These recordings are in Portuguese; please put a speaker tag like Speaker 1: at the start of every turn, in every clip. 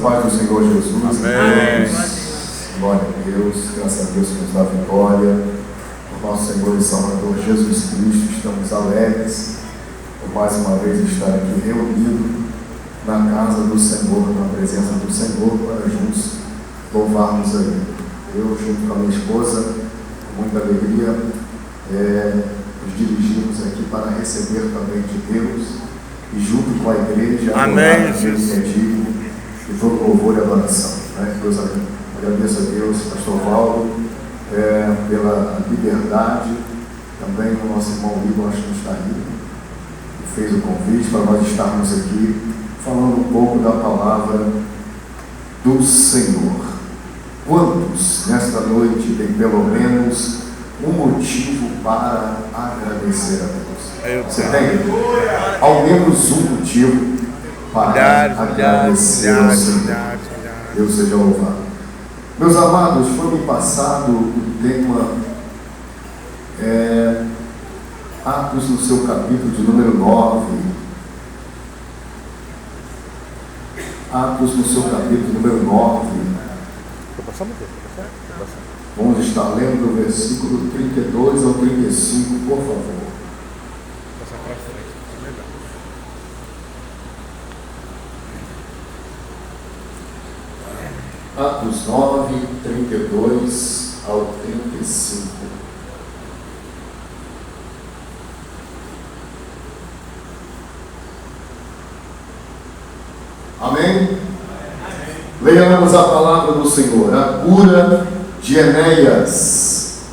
Speaker 1: paz do Senhor Jesus.
Speaker 2: Amém.
Speaker 1: Glória a Deus, graças a Deus que nos dá vitória. Por nosso Senhor e Salvador Jesus Cristo, estamos alegres por mais uma vez estar aqui reunidos na casa do Senhor, na presença do Senhor, para juntos louvarmos a Ele. Eu, junto com a minha esposa, com muita alegria, nos dirigimos aqui para receber também de Deus e junto com a igreja,
Speaker 2: amém,
Speaker 1: Jesus, e todo louvor e adoração. Deus, agradeço a Deus, pastor Valdo, pela liberdade, também o nosso irmão Igor, acho que está aí, que fez o convite para nós estarmos aqui falando um pouco da palavra do Senhor. Quantos nesta noite tem pelo menos um motivo para agradecer a Deus? Você tem? Ao menos um motivo para agradecer ao Senhor. Deus seja louvado. Meus amados, foi-me passado o tema Atos no seu capítulo de número 9. Atos no seu capítulo número 9. Vamos estar lendo do versículo 32 ao 35, por favor. Atos 9, 32 ao 35. Amém? Leiamos a palavra do Senhor. A cura de Enéas.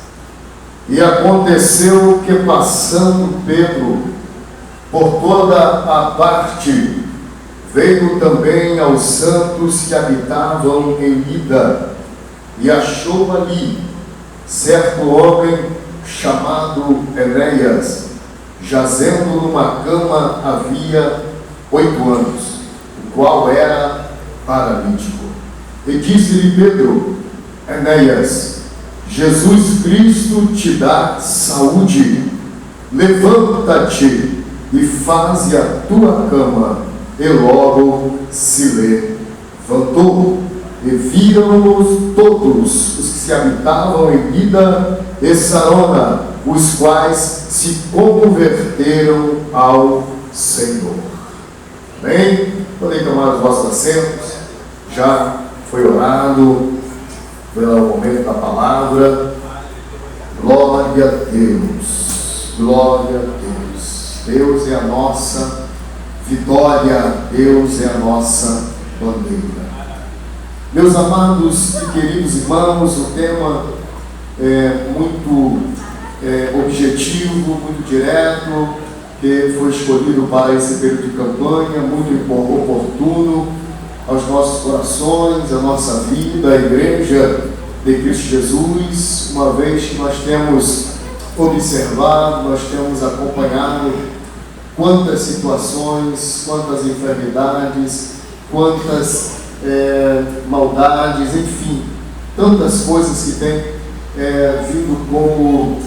Speaker 1: E aconteceu que, passando Pedro por toda a parte, veio também aos santos que habitavam em Lida, e achou ali certo homem chamado Enéas, jazendo numa cama havia 8 anos, o qual era paralítico. E disse-lhe Pedro: Enéas, Jesus Cristo te dá saúde, levanta-te e faze a tua cama. E logo se levantou, e viram-nos todos os que se habitavam em Lida e Sarona, os quais se converteram ao Senhor. Amém? Podem tomar os vossos assentos. Já foi orado pelo momento da palavra. Glória a Deus, glória a Deus. Deus é a nossa vitória, Deus é a nossa bandeira. Meus amados e queridos irmãos, o tema é muito objetivo, muito direto, que foi escolhido para esse período de campanha, muito oportuno aos nossos corações, à nossa vida, à igreja de Cristo Jesus, uma vez que nós temos observado, nós temos acompanhado quantas situações, quantas enfermidades, quantas maldades, enfim, tantas coisas que têm vindo como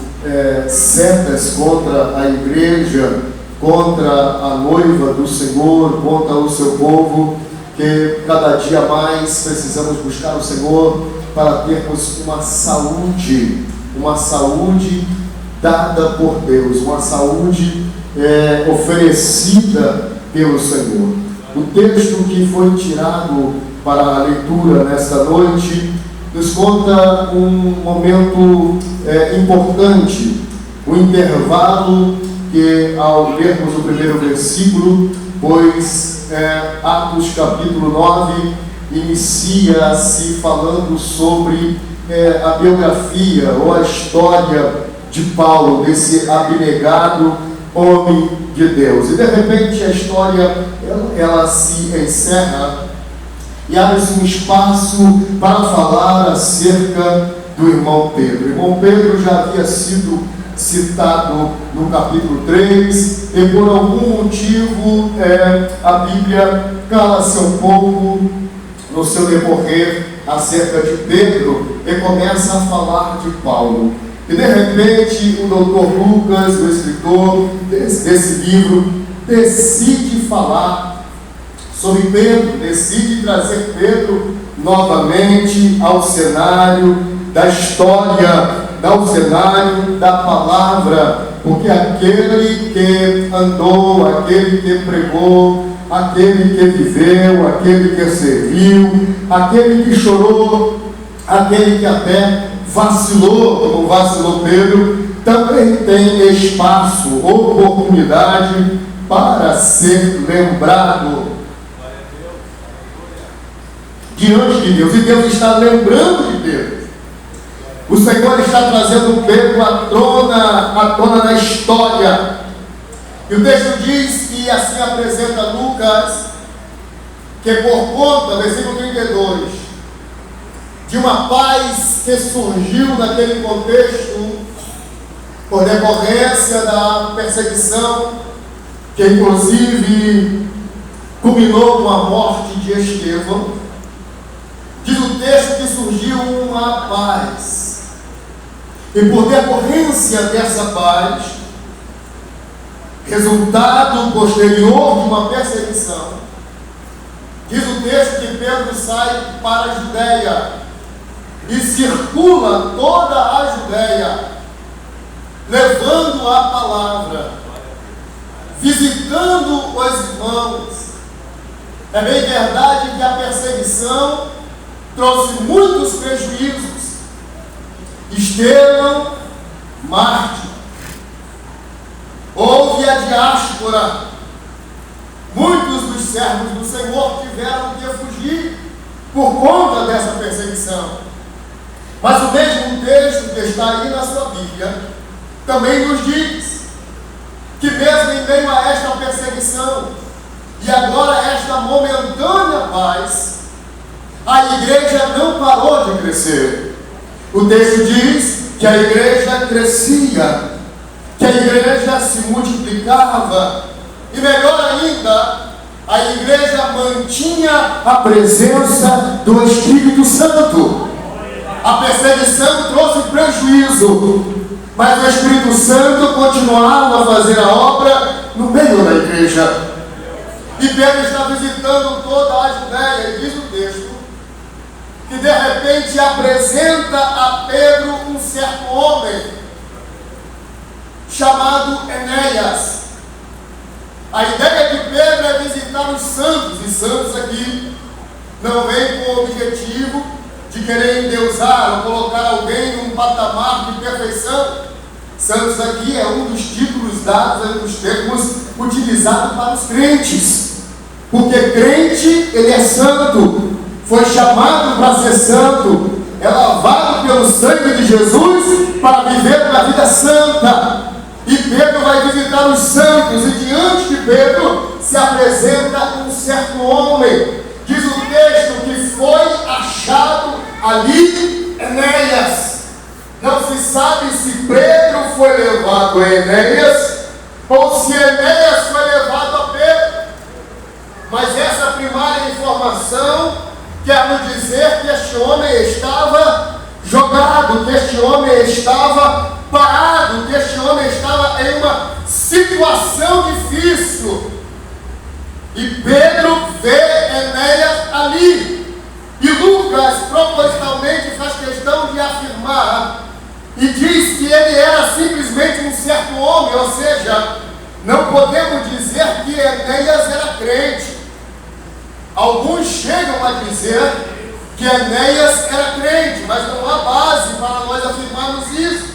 Speaker 1: setas contra a igreja, contra a noiva do Senhor, contra o seu povo, que cada dia mais precisamos buscar o Senhor para termos uma saúde dada por Deus, uma saúde oferecida pelo Senhor. O texto que foi tirado para a leitura nesta noite nos conta um momento importante, o intervalo que, ao lermos o primeiro versículo, pois Atos capítulo 9 inicia-se falando sobre a biografia ou a história de Paulo, desse abnegado homem de Deus. E de repente a história ela se encerra e abre-se um espaço para falar acerca do irmão Pedro. O irmão Pedro já havia sido citado no capítulo 3 e por algum motivo a Bíblia cala-se um pouco no seu decorrer acerca de Pedro e começa a falar de Paulo. E de repente o doutor Lucas, o escritor desse livro, decide falar sobre Pedro, decide trazer Pedro novamente ao cenário da história, ao cenário da palavra, porque aquele que andou, aquele que pregou, aquele que viveu, aquele que serviu, aquele que chorou, aquele que até vacilou, como vacilou Pedro, também tem espaço, oportunidade para ser lembrado diante de Deus. E Deus está lembrando de Pedro. O Senhor está trazendo Pedro à tona da história. E o texto diz, e assim apresenta Lucas, que por conta, versículo 32, de uma paz que surgiu naquele contexto, por decorrência da perseguição, que inclusive culminou com a morte de Estevão, diz o texto que surgiu uma paz. E por decorrência dessa paz, resultado posterior de uma perseguição, diz o texto que Pedro sai para a Judéia e circula toda a Judéia, levando a palavra, visitando os irmãos. É bem verdade que a perseguição trouxe muitos prejuízos. Estevão, mártir. Houve a diáspora. Muitos dos servos do Senhor tiveram que fugir por conta dessa perseguição. Mas o mesmo texto que está aí na sua Bíblia também nos diz que mesmo em meio a esta perseguição e agora esta momentânea paz, a igreja não parou de crescer. O texto diz que a igreja crescia, que a igreja se multiplicava, e melhor ainda, a igreja mantinha a presença do Espírito Santo. A perseguição trouxe prejuízo, mas o Espírito Santo continuava a fazer a obra no meio da igreja. E Pedro está visitando toda a Judéia, e diz o texto que de repente apresenta a Pedro um certo homem chamado Enéas. A ideia de Pedro é visitar os santos, e santos aqui não vem com o objetivo de querer endeusar ou colocar alguém num patamar de perfeição. Santos aqui é um dos títulos dados, é um dos termos utilizados para os crentes, porque crente, ele é santo, foi chamado para ser santo, é lavado pelo sangue de Jesus para viver uma vida santa. E Pedro vai visitar os santos, e diante de Pedro se apresenta um certo homem. Diz o texto que foi achado ali Enéas. Não se sabe se Pedro foi levado a Enéas ou se Enéas foi levado a Pedro. Mas essa primária informação quer nos dizer que este homem estava jogado, que este homem estava parado, que este homem estava em uma situação difícil. E Pedro vê Enéas ali. E Lucas propositalmente faz questão de afirmar e diz que ele era simplesmente um certo homem, ou seja, não podemos dizer que Enéas era crente. Alguns chegam a dizer que Enéas era crente, mas não há base para nós afirmarmos isso.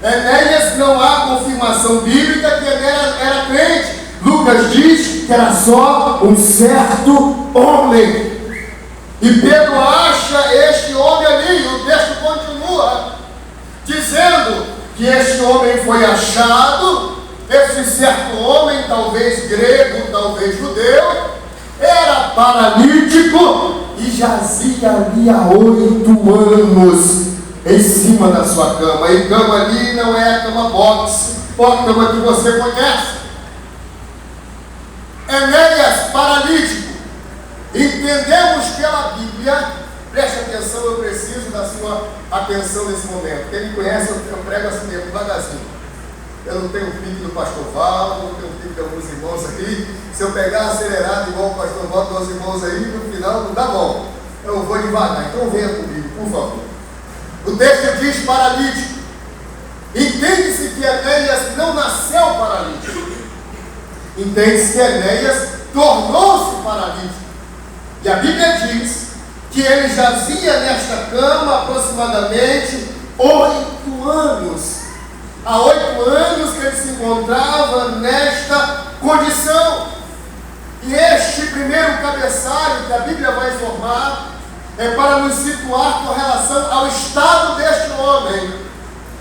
Speaker 1: Enéas, não há confirmação bíblica que Enéas era crente. Lucas diz que era só um certo homem. E Pedro acha este homem ali, e o texto continua dizendo que este homem foi achado. Esse certo homem, talvez grego, talvez judeu, era paralítico e jazia ali há 8 anos em cima da sua cama. E cama ali não é a cama box, ou a cama que você conhece. Enéas paralítico. Entendemos pela Bíblia, preste atenção, eu preciso da sua atenção nesse momento. Quem me conhece, eu prego assim mesmo, devagarzinho. Eu não tenho pique do pastor Val, não tenho pique de alguns irmãos aqui. Se eu pegar acelerado igual o pastor Val, dos irmãos aí, no final não dá bom. Eu vou devagar, então venha comigo, por favor. O texto diz paralítico. Entende-se que Enéas não nasceu paralítico. Entende-se que Enéas tornou-se paralítico. E a Bíblia diz que ele jazia nesta cama aproximadamente 8 anos. Há 8 anos que ele se encontrava nesta condição. E este primeiro cabeçalho que a Bíblia vai informar é para nos situar com relação ao estado deste homem.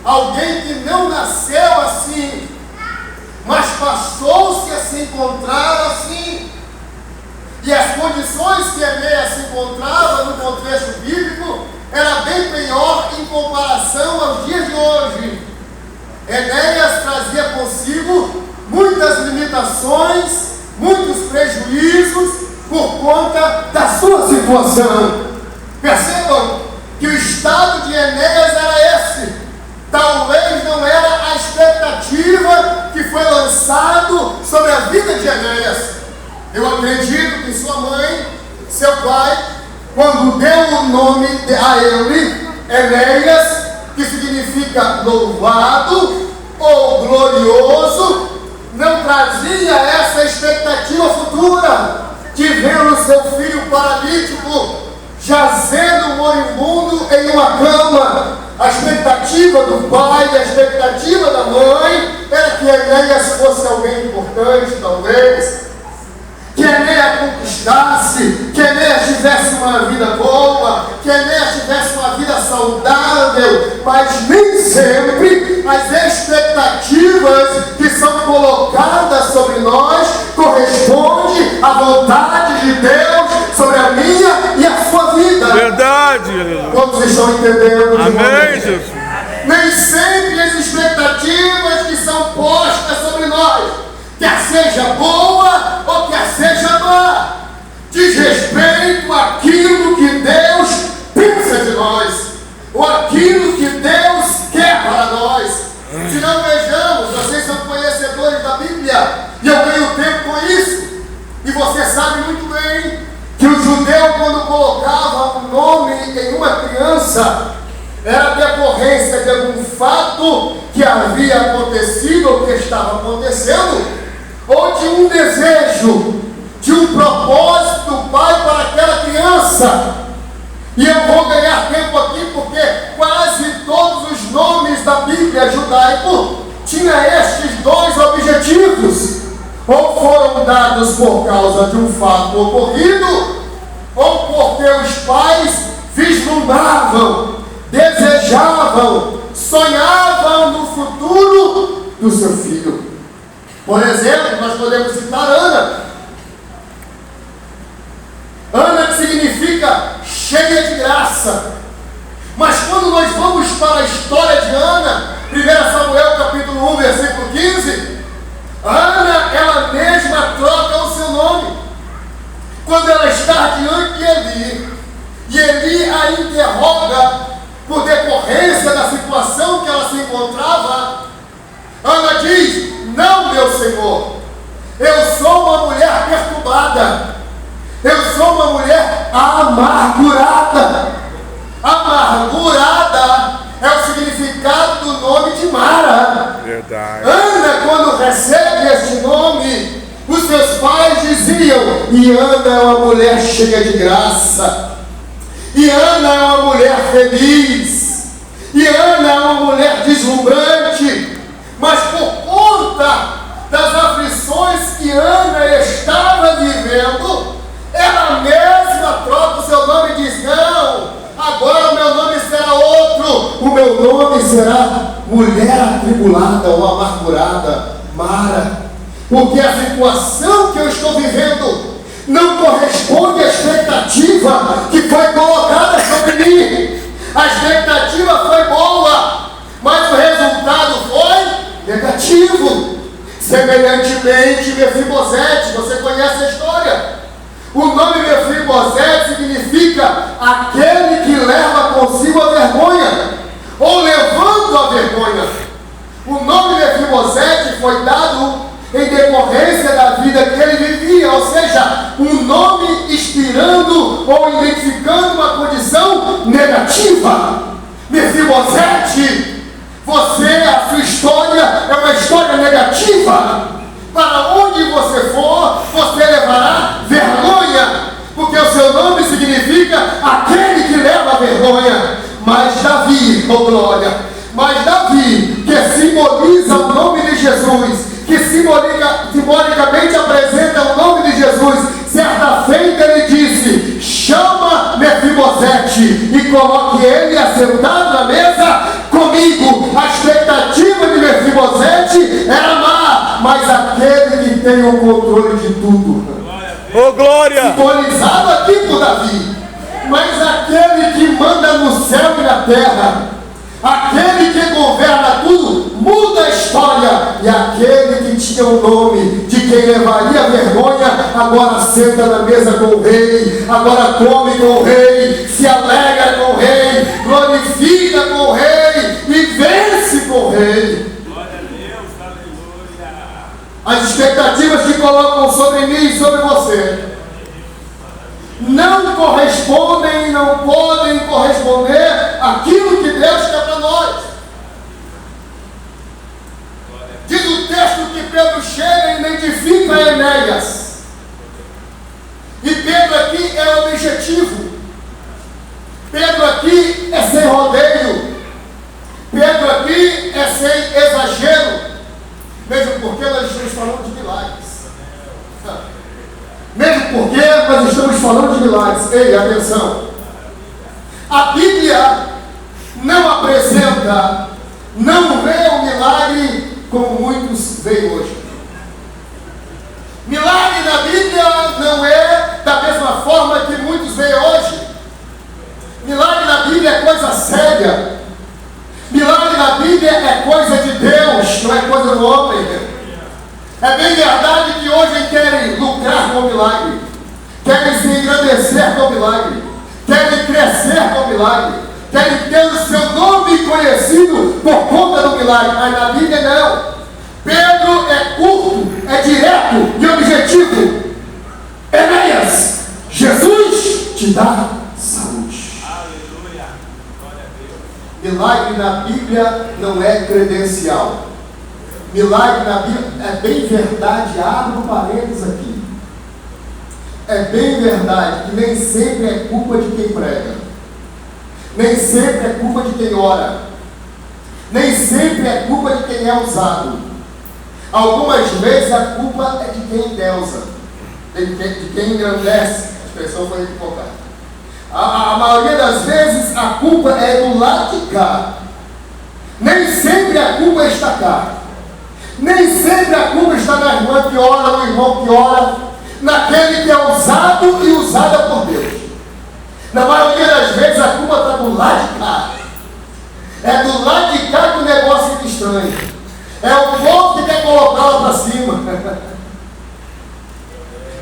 Speaker 1: Alguém que não nasceu assim, mas passou-se a se encontrar assim. E as condições que Enéas se encontrava no contexto bíblico era bem pior em comparação aos dias de hoje. Enéas trazia consigo muitas limitações, muitos prejuízos por conta da sua situação. Percebam que o estado de Enéas era esse. Talvez não era a expectativa que foi lançado sobre a vida de Enéas. Eu acredito que sua mãe, seu pai, quando deu o nome a ele, Enéas, que significa louvado ou glorioso, não trazia essa expectativa futura de ver o seu filho paralítico jazendo moribundo em uma cama. A expectativa do pai, a expectativa da mãe era que Enéas fosse alguém importante, talvez, que Enéas conquistasse, que Enéas tivesse uma vida boa, que Enéas tivesse uma vida saudável, mas nem sempre as expectativas que são colocadas sobre nós correspondem à vontade de Deus sobre a minha e a sua vida.
Speaker 2: Verdade, aleluia.
Speaker 1: Quantos estão entendendo?
Speaker 2: Amém, Jesus.
Speaker 1: Nem sempre as expectativas que são postas sobre nós, quer seja boa ou quer seja má, diz respeito àquilo que Deus pensa de nós, ou aquilo que Deus quer para nós. Se não vejamos, vocês são conhecedores da Bíblia, e eu ganho tempo com isso, e você sabe muito bem que o judeu, quando colocava o nome em uma criança, era decorrência de algum fato que havia acontecido ou que estava acontecendo, ou de um desejo, de um propósito do pai para aquela criança. E eu vou ganhar tempo aqui porque quase todos os nomes da Bíblia judaico tinham estes dois objetivos. Ou foram dados por causa de um fato ocorrido, ou porque os pais vislumbravam, desejavam, sonhavam no futuro do seu filho. Por exemplo, nós podemos citar Ana. Ana, que significa cheia de graça. Mas quando nós vamos para a história de Ana, 1 Samuel capítulo 1, versículo 15, Ana, ela mesma troca o seu nome. Quando ela está diante de Eli, e Eli a interroga por decorrência da situação que ela se encontrava, Ana diz: não, meu Senhor, eu sou uma mulher perturbada, eu sou uma mulher amargurada. Amargurada é o significado do nome de Mara.
Speaker 2: Verdade.
Speaker 1: Ana, quando recebe este nome, os seus pais diziam: e Ana é uma mulher cheia de graça, e Ana é uma mulher feliz, e Ana é uma mulher deslumbrante. Mas por conta das aflições que Ana estava vivendo, ela mesma troca o seu nome e diz: não, agora o meu nome será outro, o meu nome será mulher atribulada ou amargurada, Mara, porque a situação que eu estou vivendo não corresponde à expectativa que foi colocada sobre mim. A expectativa foi boa, mas o resultado foi negativo. Semelhantemente, Mefibosete, você conhece a história. O nome Mefibosete significa aquele que leva consigo a vergonha, ou levando a vergonha. O nome Mefibosete identificando uma condição negativa. Mefibosete, a sua história é uma história negativa. Para onde você for, você levará vergonha, porque o seu nome significa aquele que leva vergonha. Mas Davi, oh glória, que simboliza o nome de Jesus, que simbolicamente apresenta o nome de Jesus, certa feita ele disse: chama Mefibosete e coloque ele assentado na mesa comigo. A expectativa de Mefibosete era má, mas aquele que tem o controle de tudo,
Speaker 2: Ô glória!
Speaker 1: simbolizado aqui por Davi, mas aquele que manda no céu e na terra, aquele que governa tudo, muda a história. E aquele que tinha o nome de quem levaria vergonha, agora senta na mesa com o rei, agora come com o rei, se alegra com o rei, glorifica com o rei e vence com o rei.
Speaker 3: Glória a Deus, aleluia.
Speaker 1: As expectativas que colocam sobre mim e sobre você não correspondem, não podem corresponder àquilo que Deus quer para nós. Diz o texto que Pedro chega e identifica Enéas. E Pedro aqui é objetivo. Pedro aqui é sem rodeio. Pedro aqui é sem exagero. Mesmo porque nós estamos falando de milagres. Mesmo porque nós estamos falando de milagres. Ei, atenção. A Bíblia não apresenta, não vê o milagre como muitos veem hoje. Milagre na Bíblia não é da mesma forma que muitos veem hoje. Milagre na Bíblia é coisa séria. Milagre na Bíblia é coisa de Deus, não é coisa do homem. É bem verdade que hoje querem lucrar com o milagre, querem se engrandecer com o milagre, querem crescer com o milagre, querem ter o seu nome conhecido por conta do milagre, mas na Bíblia não. Pedro é curto, é direto e objetivo. Enéas, Jesus te dá saúde.
Speaker 3: Aleluia. Glória a Deus.
Speaker 1: Milagre na Bíblia não é credencial. Milagre na Bíblia é bem verdade, abro um parênteses aqui. É bem verdade que nem sempre é culpa de quem prega, nem sempre é culpa de quem ora, nem sempre é culpa de quem é usado. Algumas vezes a culpa é de quem endeusa, de quem engrandece. A expressão foi equivocada. A maioria das vezes a culpa é do lado de cá. Nem sempre a culpa está cá. Nem sempre a culpa está na irmã que ora, no irmão que ora, naquele que é usado e usada por Deus. Na maioria das vezes a culpa está do lado de cá. É do lado de cá que o negócio fica estranho. É o povo que quer colocá-la para cima.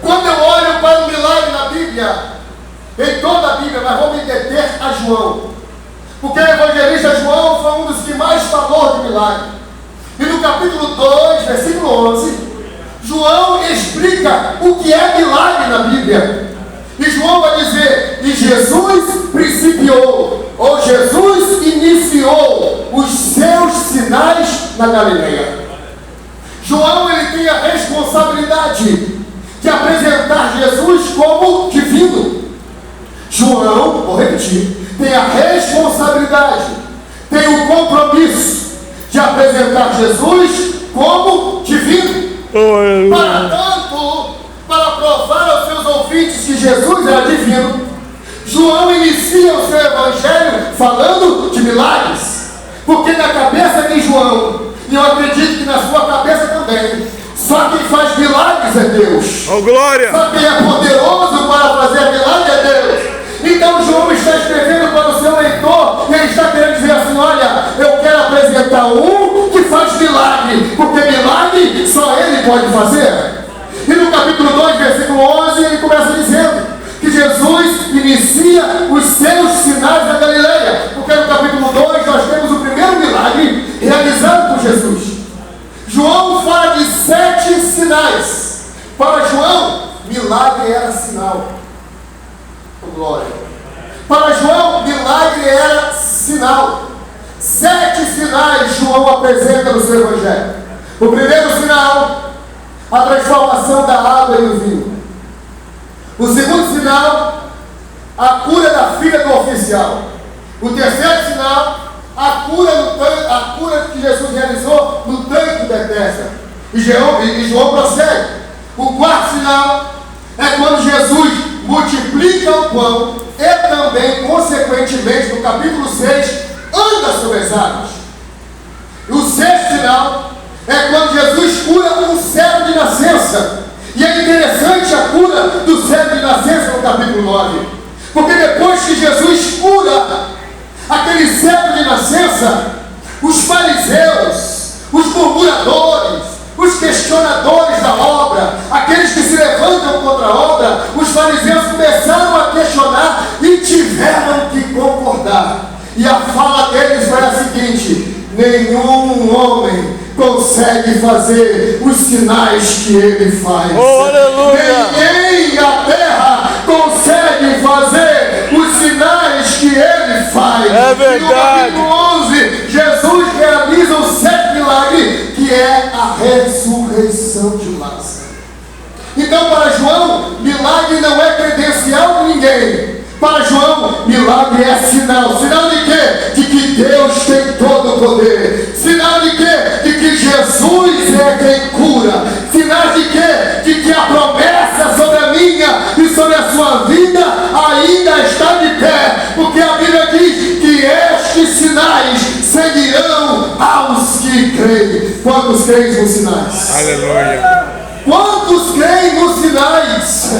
Speaker 1: Quando eu olho para o milagre na Bíblia, em toda a Bíblia, mas vou me deter a João, porque o evangelista João foi um dos que mais falou de milagre. E no capítulo 2, versículo 11, João explica o que é milagre na Bíblia. E João vai dizer: e Jesus principiou, ou Jesus iniciou os seus sinais na Galileia. João, ele tem a responsabilidade de apresentar Jesus como divino. João, vou repetir, tem a responsabilidade, tem o compromisso de apresentar Jesus como divino. Para tanto, para provar aos seus ouvintes que Jesus era divino, João inicia o seu evangelho falando de milagres, porque na cabeça de João, e eu acredito que na sua cabeça também, só quem faz milagres é Deus.
Speaker 2: Oh glória!
Speaker 1: Só quem é poderoso para fazer milagre é Deus. Então João está escrevendo para o seu leitor e ele está querendo dizer assim: olha, eu quero apresentar um que faz milagre, porque milagre só ele pode fazer. E no capítulo 2, versículo 11, ele começa dizendo que Jesus inicia os seus sinais na Galileia, porque no capítulo 2 nós temos o primeiro milagre realizado por Jesus. João fala de 7 sinais. Para João, milagre era sinal. Oh, glória. Para João, milagre era sinal. 7 sinais João apresenta no seu evangelho. O primeiro sinal, a transformação da água em vinho. O segundo sinal, a cura da filha do oficial. O terceiro sinal, a cura que Jesus realizou no tanque de Betesda. E João prossegue. O quarto sinal é quando Jesus multiplica o pão e também, consequentemente, no capítulo 6, anda sobre as águas. E o sexto sinal é quando Jesus cura um cego de nascença. E é interessante a cura do cego de nascença no capítulo 9. Porque depois que Jesus cura aquele cego de nascença, os fariseus, os murmuradores, os questionadores da obra, aqueles que se levantam contra a obra, os fariseus começaram a questionar e tiveram que concordar. E a fala deles foi a seguinte: nenhum homem consegue fazer os sinais que ele faz.
Speaker 2: Oh, aleluia!
Speaker 1: Ninguém na terra consegue fazer os sinais que ele faz.
Speaker 2: É verdade.
Speaker 1: E no capítulo 11, Jesus realiza o 7º milagre, que é a ressurreição de Lázaro. Então, para João, milagre não é credencial de ninguém. Para João, milagre é sinal. Sinal de quê? De que Deus tem todo o poder. Sinal de quê? De que Jesus é quem cura. Sinal de quê? De que a promessa sobre a minha e sobre a sua vida ainda está de pé. Porque a Bíblia diz que estes sinais seguirão aos que creem. Quantos creem nos sinais?
Speaker 2: Aleluia!
Speaker 1: Quantos creem nos sinais?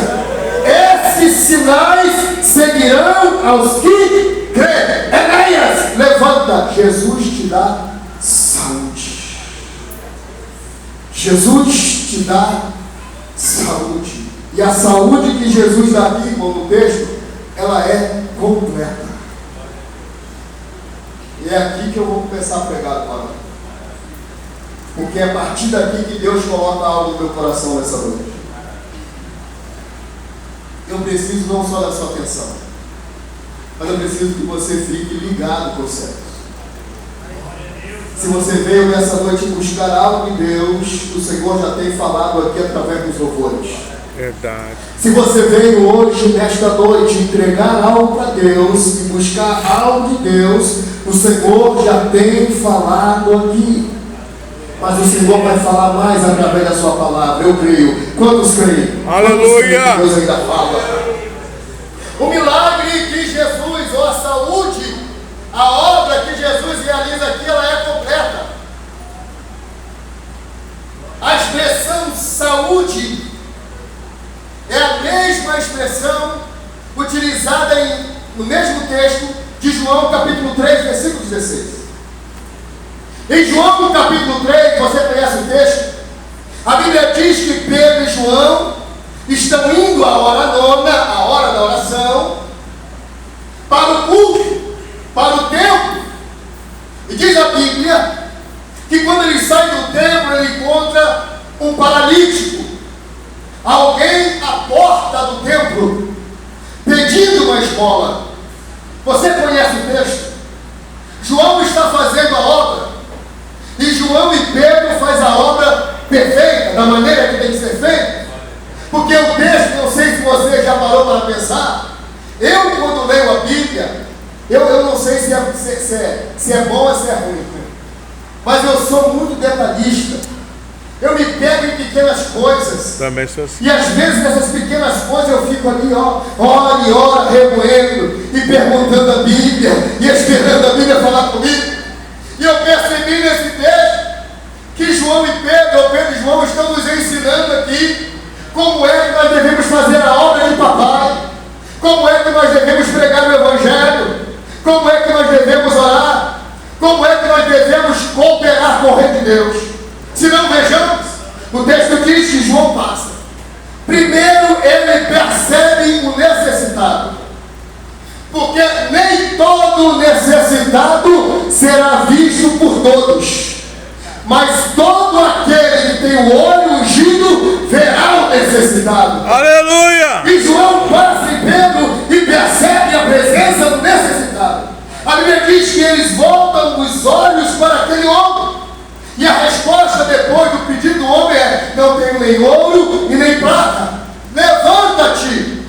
Speaker 1: Esses sinais seguirão aos que creem. Enéas, levanta. Jesus te dá saúde. Jesus te dá saúde. E a saúde que Jesus dá aqui, irmão, no texto, ela é completa. E é aqui que eu vou começar a pregar agora. Porque é a partir daqui que Deus coloca algo no meu coração nessa noite. Eu preciso não só da sua atenção, mas eu preciso que você fique ligado com os céus. Se você veio nessa noite buscar algo de Deus, o Senhor já tem falado aqui através dos louvores.
Speaker 2: Verdade.
Speaker 1: Se você veio hoje, nesta noite, entregar algo para Deus e buscar algo de Deus, o Senhor já tem falado aqui. Mas o Senhor vai falar mais através da sua palavra, eu creio. Quantos creem?
Speaker 2: Aleluia!
Speaker 1: Quantos creem que Deus ainda fala? O milagre que Jesus, ou a saúde, a obra que Jesus realiza aqui, ela é completa. A expressão saúde é a mesma expressão utilizada no mesmo texto de João capítulo 3, versículo 16. Em João, no capítulo 3, você conhece o texto? A Bíblia diz que Pedro e João estão indo à hora nona, a hora da oração, para o culto, para o templo. E diz a Bíblia que quando ele sai do templo, ele encontra um paralítico, alguém à porta do templo, pedindo uma esmola. Você conhece o texto? João está fazendo a obra. E João e Pedro faz a obra perfeita, da maneira que tem que ser feita. Porque o texto, não sei se você já parou para pensar, eu quando leio a Bíblia, eu não sei se é bom ou se é ruim, mas eu sou muito detalhista. Eu me pego em pequenas coisas.
Speaker 2: Também sou assim.
Speaker 1: E às vezes nessas pequenas coisas eu fico ali, hora e hora, remoendo e perguntando a Bíblia e esperando a Bíblia falar comigo. E eu percebi nesse texto que João e Pedro, ou Pedro e João, estão nos ensinando aqui como é que nós devemos fazer a obra de papai, como é que nós devemos pregar o Evangelho, como é que nós devemos orar, como é que nós devemos cooperar com o Reino de Deus. Se não, vejamos, o texto diz que João passa. Primeiro ele percebe o necessitado. Porque nem todo necessitado será visto por todos, mas todo aquele que tem o olho ungido verá o necessitado.
Speaker 2: Aleluia!
Speaker 1: E João passa em Pedro e percebe a presença A Bíblia diz que eles voltam os olhos para aquele homem. E a resposta depois do pedido do homem é: não tenho nem ouro e nem prata. Levanta-te.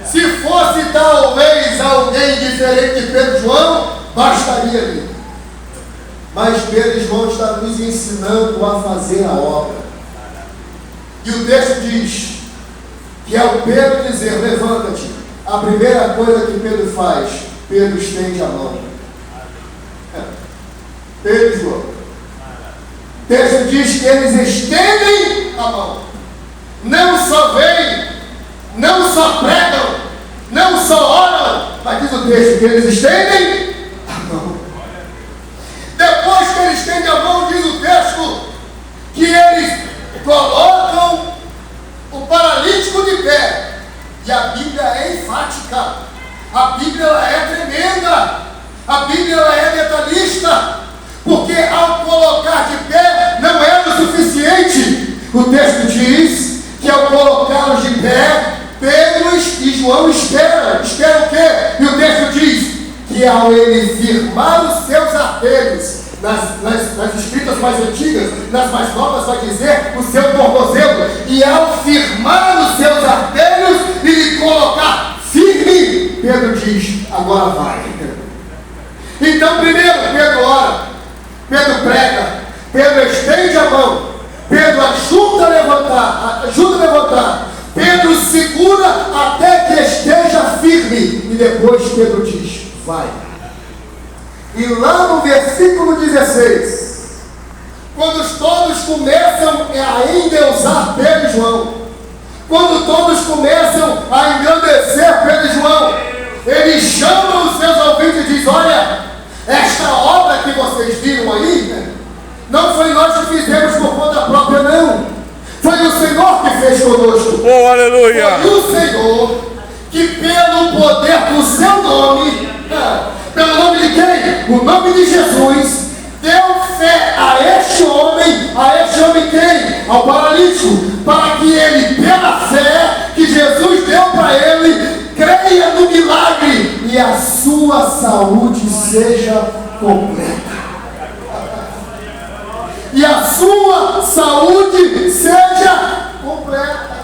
Speaker 1: Se fosse talvez alguém diferente de Pedro e João, bastaria ali. Mas Pedro e João estão nos ensinando a fazer a obra. E o texto diz que ao Pedro dizer: levanta-te, a primeira coisa que Pedro faz, Pedro estende a mão. Pedro e João. O texto diz que eles estendem a mão. Não só veem, não só pregam, não só oram, mas diz o texto que eles estendem a mão. Depois que eles estendem a mão, diz o texto que eles colocam o paralítico de pé. E a Bíblia é enfática, a Bíblia ela é tremenda, a Bíblia ela é detalhista, porque ao colocar de pé não era o suficiente. O texto diz que ao colocá-los de pé, Pedro e João esperam o quê? E o texto diz que ao ele firmar os seus artelhos, nas escritas mais antigas, nas mais novas vai dizer o seu tornozelo, e ao firmar os seus artelhos e lhe colocar firme, Pedro diz: agora vai. Então primeiro Pedro ora, Pedro prega, Pedro estende a mão, Pedro ajuda a levantar, Pedro segura até que esteja firme, e depois Pedro diz: vai. E lá no versículo 16, quando todos começam a endeusar Pedro e João, quando todos começam a engrandecer Pedro e João, ele chama os seus ouvintes e diz: olha, esta obra que vocês viram aí, não foi nós que fizemos por conta própria, não. Foi o Senhor que fez conosco.
Speaker 2: Oh, aleluia!
Speaker 1: Foi o Senhor que, pelo poder do seu nome, pelo nome de quem? O nome de Jesus, deu fé a este homem quem? Ao paralítico, para que ele, pela fé que Jesus deu para ele, creia no milagre e a sua saúde seja completa. E a sua saúde seja completa.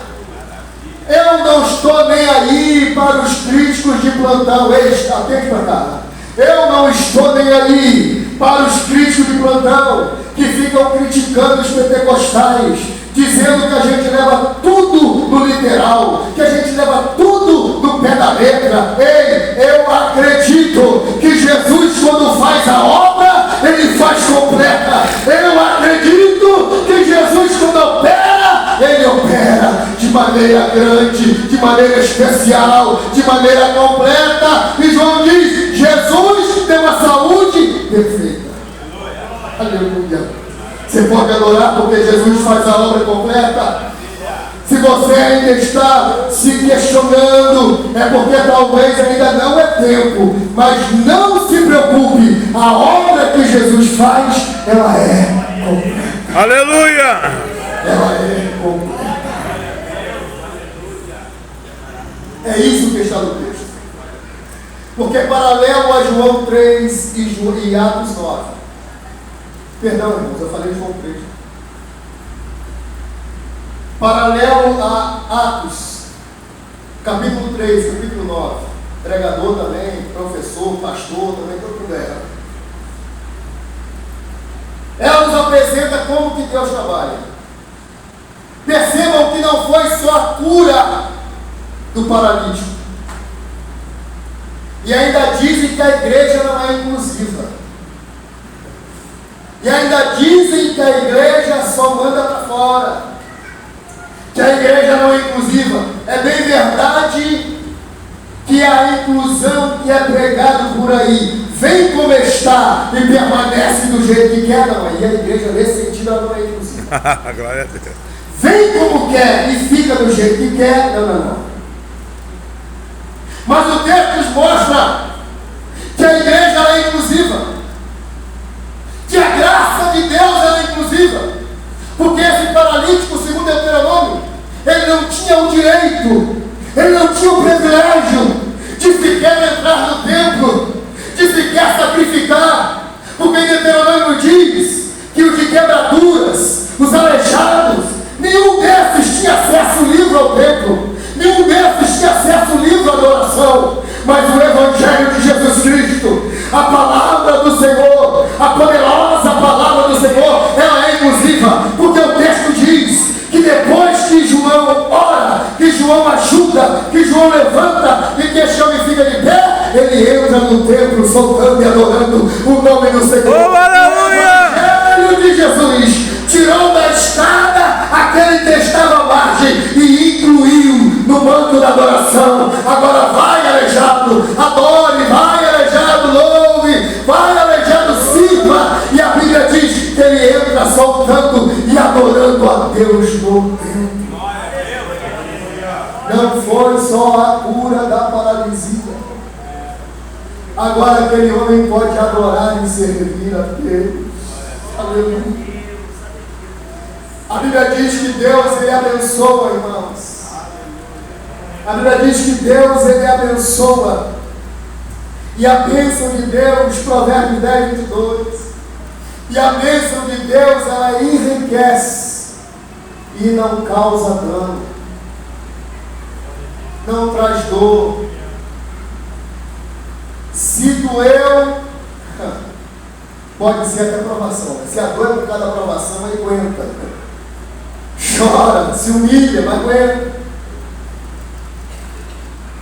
Speaker 1: Eu não estou nem aí para os críticos de plantão. Ei, atende para cá. Eu não estou nem aí para os críticos de plantão que ficam criticando os pentecostais, dizendo que a gente leva tudo no literal, que a gente leva tudo no pé da letra. Ei, eu acredito que Jesus, quando faz a obra, ele faz completa. Eu acredito que Jesus, quando opera, ele opera de maneira grande, de maneira especial, de maneira completa. E João diz: Jesus tem uma saúde perfeita. Aleluia. Você pode adorar porque Jesus faz a obra completa. Se você ainda está se questionando, é porque talvez ainda não é tempo. Mas não se preocupe, a obra que Jesus faz, ela é completa.
Speaker 2: Aleluia!
Speaker 1: Ela é completa. É isso que está no texto. Porque paralelo a João 3 e Atos 9. Perdão, irmãos, eu falei de João 3. Paralelo a Atos, capítulo 3, capítulo 9. Pregador também, professor, pastor, também tudo era. Ela nos apresenta como que Deus trabalha. Percebam que não foi só a cura do paralítico. E ainda dizem que a igreja não é inclusiva. E ainda dizem que a igreja só manda para fora, que a igreja não é inclusiva. É bem verdade que a inclusão que é pregado por aí vem como está e permanece do jeito que quer, não. E a igreja nesse sentido ela não é inclusiva.
Speaker 2: Glória a Deus.
Speaker 1: Vem como quer e fica do jeito que quer, não. Mas o texto nos mostra que a igreja ela é inclusiva, que a graça de Deus era inclusiva, porque esse paralítico, segundo Deuteronômio, ele não tinha o direito, ele não tinha o privilégio de sequer entrar livre ao templo. Nenhum desses tinha acesso livre à adoração. Mas o Evangelho de Jesus Cristo, a palavra do Senhor, a poderosa palavra do Senhor, ela é inclusiva, porque o texto diz que depois que João ora, que João ajuda, que João levanta e que este homem fica de pé, ele entra no templo soltando e adorando o nome do Senhor.
Speaker 2: Oh, aleluia!
Speaker 1: O Evangelho de Jesus tirou da estrada aquele que estava à margem e incluiu no manto da adoração. Agora vai, aleijado, adore, vai, aleijado, louve, vai, aleijado, sirva. E a Bíblia diz que ele entra soltando e adorando a Deus no templo. Não foi só a cura da paralisia. Agora aquele homem pode adorar e servir a Deus. Aleluia. A Bíblia diz que Deus, ele abençoa, irmãos. A Bíblia diz que Deus, ele abençoa. E a bênção de Deus, Provérbios 10, 22. E a bênção de Deus, ela enriquece e não causa dano. Não traz dor. Se doeu, pode ser até provação. Se a dor é por causa da provação, aguenta. Chora, se humilha, mas aguenta.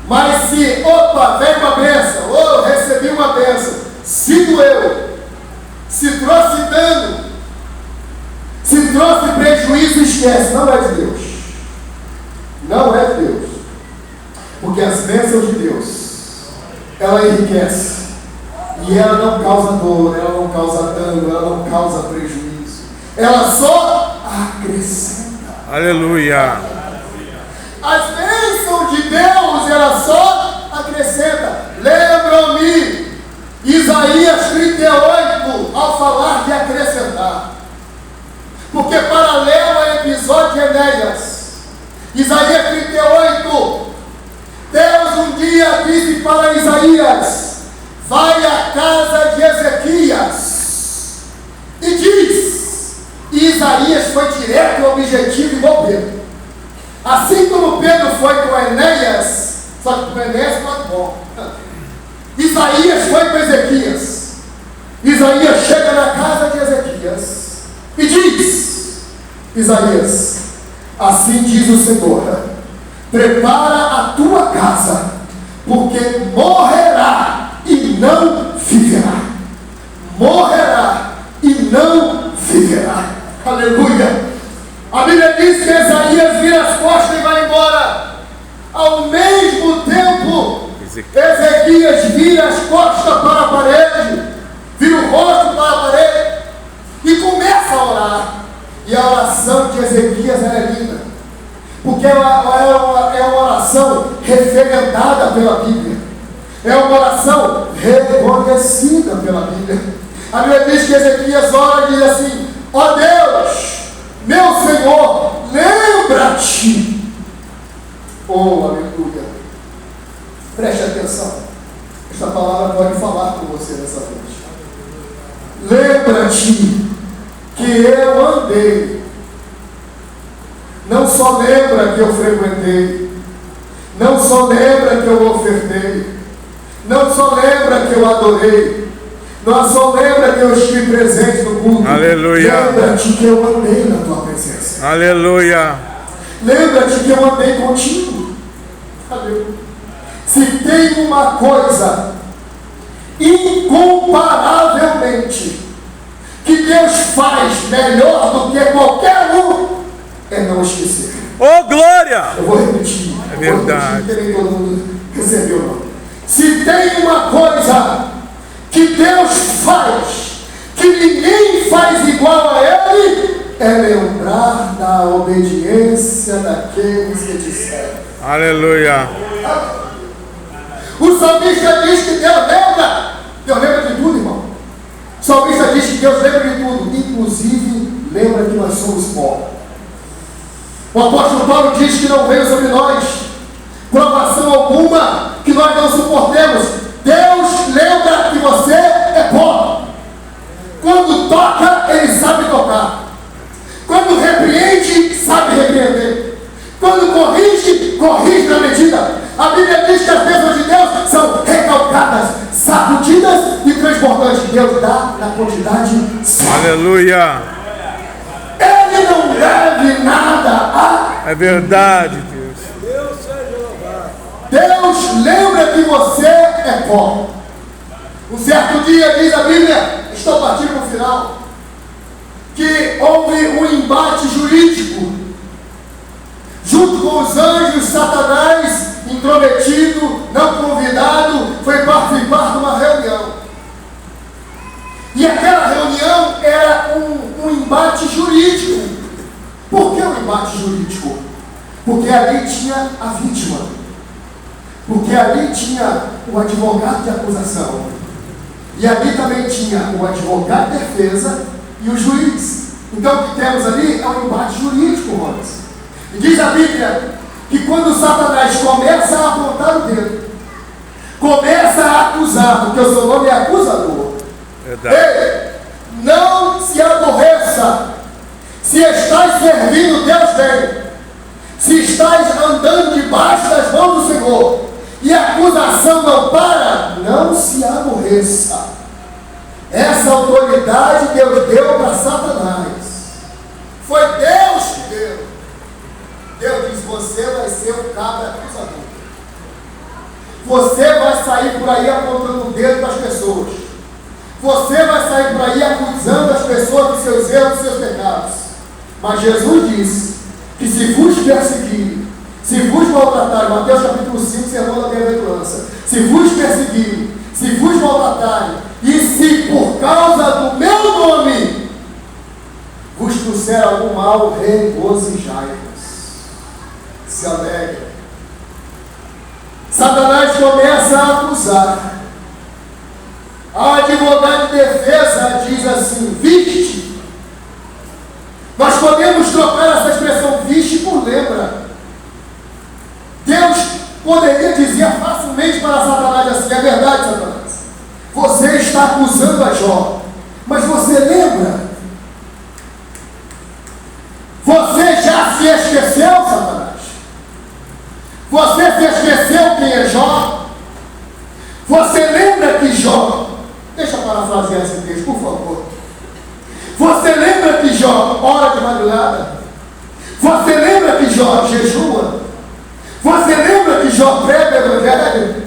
Speaker 1: Mas se, opa, veio uma bênção, recebi uma bênção, se doeu, se trouxe dano, se trouxe prejuízo, esquece, não é de Deus. Não é de Deus. Porque as bênçãos de Deus, ela enriquece. E ela não causa dor, ela não causa dano, ela não causa prejuízo. Ela só acrescenta.
Speaker 2: Aleluia!
Speaker 1: As bênçãos de Deus, ela só acrescenta. Lembram-me, Isaías 38, ao falar de acrescentar. Porque paralelo ao episódio de Enéas, Isaías 38, Deus um dia disse para Isaías: vai à casa de Ezequias e diz. E Isaías foi direto ao objetivo igual Pedro. Assim como Pedro foi com Enéas, só que com Enéas foi bom. Isaías foi com Ezequias. Isaías chega na casa de Ezequias e diz: Isaías, assim diz o Senhor, prepara a tua casa, porque morrerá e não viverá. Morrerá e não viverá. Aleluia. A Bíblia diz que Isaías vira as costas e vai embora. Ao mesmo tempo, Ezequias vira as costas para a parede, vira o rosto para a parede e começa a orar. E a oração de Ezequias é linda, porque é uma oração referendada pela Bíblia. É uma oração reconhecida pela Bíblia. A Bíblia diz que Ezequias ora e diz assim: ó Deus, meu Senhor, lembra-te. Oh, aleluia. Preste atenção. Esta palavra pode falar com você nessa noite. Lembra-te que eu andei. Não só lembra que eu frequentei. Não só lembra que eu ofertei. Não só lembra que eu adorei. Não só lembra que eu estive presente no culto.
Speaker 2: Aleluia.
Speaker 1: Lembra-te que eu andei na tua presença.
Speaker 2: Aleluia.
Speaker 1: Lembra-te que eu andei contigo. Aleluia. Se tem uma coisa incomparavelmente que Deus faz melhor do que qualquer um, é não esquecer.
Speaker 2: Oh, glória!
Speaker 1: Eu vou repetir.
Speaker 2: É verdade.
Speaker 1: Porque nem todo mundo recebeu, não. Se tem uma coisa que Deus faz, que ninguém faz igual a Ele, é lembrar da obediência daqueles que te servem.
Speaker 2: Aleluia.
Speaker 1: O salmista diz que Deus lembra. Deus lembra de tudo, irmão. O salmista diz que Deus lembra de tudo, inclusive lembra que nós somos pó. O apóstolo Paulo diz que não veio sobre nós provação alguma que nós não suportemos. Deus lembra que você é pó. Quando toca, Ele sabe tocar. Quando repreende, sabe repreender. Quando corrige, corrige na medida. A Bíblia diz que as bênçãos de Deus são recalcadas, sacudidas e transbordantes. Deus dá na quantidade certa.
Speaker 2: Aleluia.
Speaker 1: Ele não deve nada a
Speaker 2: É verdade, Deus.
Speaker 1: Deus. Lembra que você é pó. Um certo dia, diz a Bíblia, estou partindo para o final, que houve um embate jurídico junto com os anjos. Satanás, intrometido, não convidado, foi participar de uma reunião. E aquela reunião era um embate jurídico. Por que um embate jurídico? Porque ali tinha a vítima. Porque ali tinha o advogado de acusação. E ali também tinha o advogado de defesa e o juiz. Então o que temos ali é um embate jurídico, Ronas. E diz a Bíblia que quando Satanás começa a apontar o dedo, começa a acusar, porque o seu nome é acusador.
Speaker 2: Verdade.
Speaker 1: Ei, não se aborreça. Se estás servindo, Deus tem. Se estás andando debaixo das mãos do Senhor e a acusação não para, não se aborreça. Essa autoridade Deus deu para Satanás. Foi Deus que deu. Deus diz: você vai ser um cabra acusador. Você vai sair por aí apontando o dedo para as pessoas. Você vai sair por aí acusando as pessoas dos seus erros, dos seus pecados. Mas Jesus disse que se vos perseguirem, se vos maltratarem, Mateus capítulo 5, sermão da bem-aventurança, se vos perseguirem, se vos maltratarem, e se por causa do meu nome vos trouxer algum mal, regozijai-vos. Se alegra. Satanás começa a acusar. A advogada de defesa diz assim: viste. Nós podemos trocar essa expressão viste por lembra. Deus poderia dizer facilmente para Satanás assim: é verdade, Satanás, você está acusando a Jó, mas você lembra? Você já se esqueceu, Satanás? Você se esqueceu quem é Jó? Você lembra que Jó, deixa eu parafrasear esse texto, por favor. Você lembra que Jó ora de madrugada? Você lembra que Jó jejua? Você lembra que Jó prega o evangelho?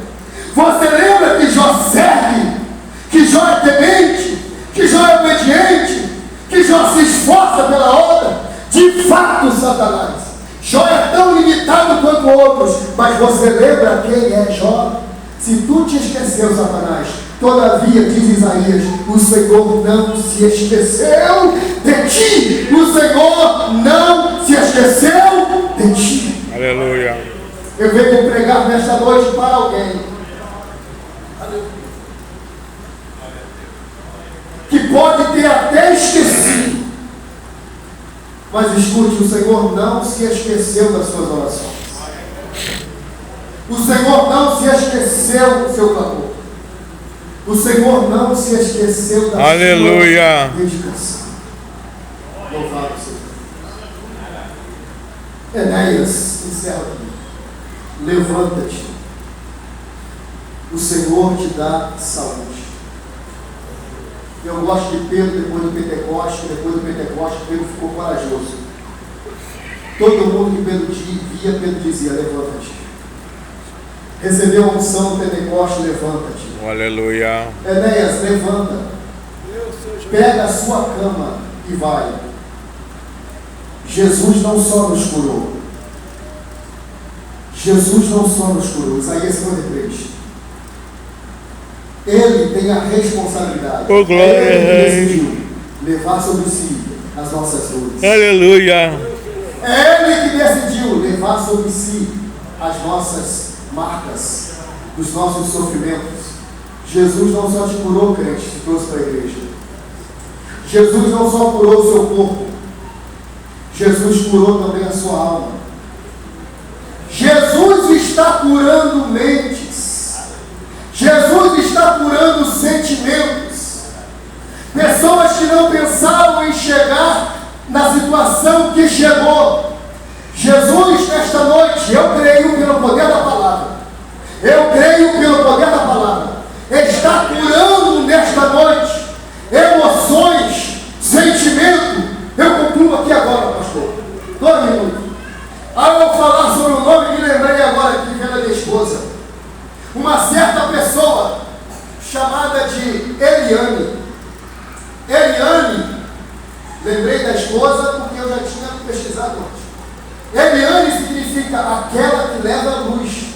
Speaker 1: Você lembra que Jó serve? Que Jó é temente? Que Jó é obediente? Que Jó se esforça pela obra? De fato, Satanás, Jó é tão limitado quanto outros, mas você lembra quem é Jó? Se tu te esqueceu, Satanás, todavia, diz Isaías, o Senhor não se esqueceu de ti. O Senhor não se esqueceu de ti.
Speaker 2: Aleluia.
Speaker 1: Eu venho pregar nesta noite para alguém que pode ter até esquecido, mas escute, o Senhor não se esqueceu das suas orações. O Senhor não se esqueceu do seu clamor. O Senhor não se esqueceu da sua dedicação. Louvado seja Deus. Enéas, encerra aqui. Levanta-te. O Senhor te dá saúde. Eu gosto de Pedro depois do Pentecoste. Depois do Pentecoste, Pedro ficou corajoso. Todo mundo que Pedro via, Pedro dizia: levanta-te. Recebeu a unção do Pentecoste, levanta-te.
Speaker 2: Aleluia.
Speaker 1: Enéas, levanta. Pega a sua cama e vai. Jesus não só nos curou. Jesus não só nos curou. Isaías 53. Ele tem a responsabilidade.
Speaker 2: Oh, glória.
Speaker 1: Ele decidiu levar sobre si as nossas dores.
Speaker 2: Aleluia.
Speaker 1: É Ele que decidiu levar sobre si as nossas marcas, os nossos sofrimentos. Jesus não só te curou, crente, te trouxe para a igreja. Jesus não só curou o seu corpo, Jesus curou também a sua alma. Jesus está curando mentes. Jesus está curando sentimentos. Pessoas que não pensavam em chegar na situação que chegou. Jesus, nesta noite, noite. Eu creio pelo poder da palavra. Eu creio pelo poder da palavra. Está curando nesta noite emoções, sentimento. Eu concluo aqui agora, pastor. 2 minutos. Aí eu vou falar sobre o nome, me lembrei agora aqui, que era minha esposa. Uma certa pessoa chamada de Eliane. Eliane, lembrei da esposa porque eu já tinha pesquisado antes. Eliane significa aquela que leva a luz.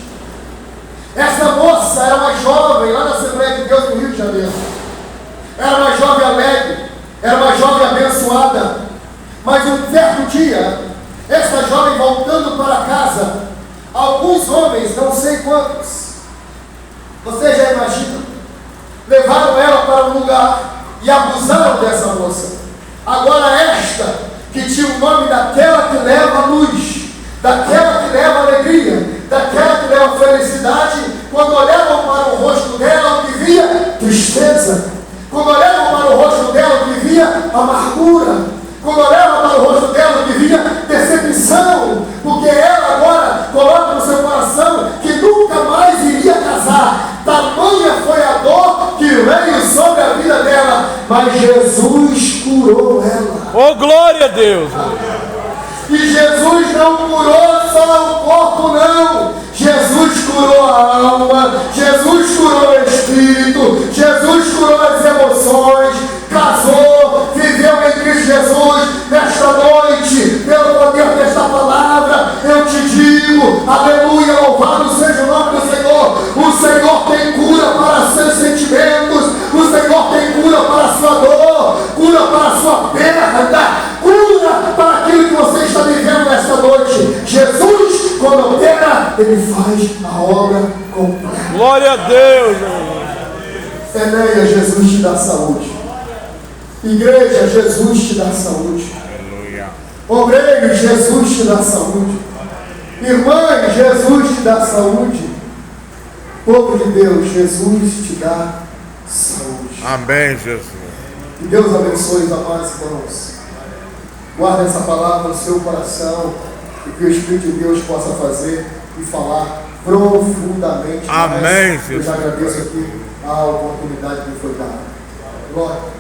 Speaker 1: Essa moça era uma jovem lá na Assembleia de Deus no Rio de Janeiro. Era uma jovem alegre, era uma jovem abençoada. Mas um certo dia, essa jovem voltando para casa, alguns homens, não sei quantos, vocês já imaginam, levaram ela para um lugar e abusaram dessa moça. Agora esta, que tinha o nome daquela que leva a luz, daquela que leva a alegria, daquela que leva a felicidade, quando olhavam para o rosto dela, o que via? Tristeza. Quando olhavam para o rosto dela, o que via? Amargura. Quando olhavam para o rosto dela, o que via? Decepção. Porque ela agora coloca no seu coração que nunca mais iria casar. Tamanha foi a dor que veio sobre a vida dela. Mas Jesus curou ela.
Speaker 2: Oh, glória a Deus!
Speaker 1: E Jesus não curou só o corpo, não. Jesus curou a alma, Jesus curou o espírito, Jesus curou as emoções, casou, viveu em Cristo Jesus. Nesta noite, pelo poder desta palavra, eu te digo, aleluia, louvado seja o nome do Senhor. O Senhor tem cura para seus sentimentos, o Senhor tem cura para a sua dor, cura para a sua perda, cura para aquilo que você está vivendo nesta noite. Jesus, quando opera, Ele faz a obra completa.
Speaker 2: Glória a Deus!
Speaker 1: Enéia, Jesus te dá saúde. Igreja, Jesus te dá saúde.
Speaker 2: Aleluia!
Speaker 1: Obreiro, Jesus te dá saúde. Irmã, Jesus te dá saúde. Povo de Deus, Jesus te dá saúde.
Speaker 2: Amém, Jesus!
Speaker 1: Que Deus abençoe os amados irmãos. Guarda essa palavra no seu coração e que o Espírito de Deus possa fazer e falar profundamente.
Speaker 2: Amém,
Speaker 1: Eu
Speaker 2: Jesus.
Speaker 1: já agradeço aqui a oportunidade que me foi dada. Glória.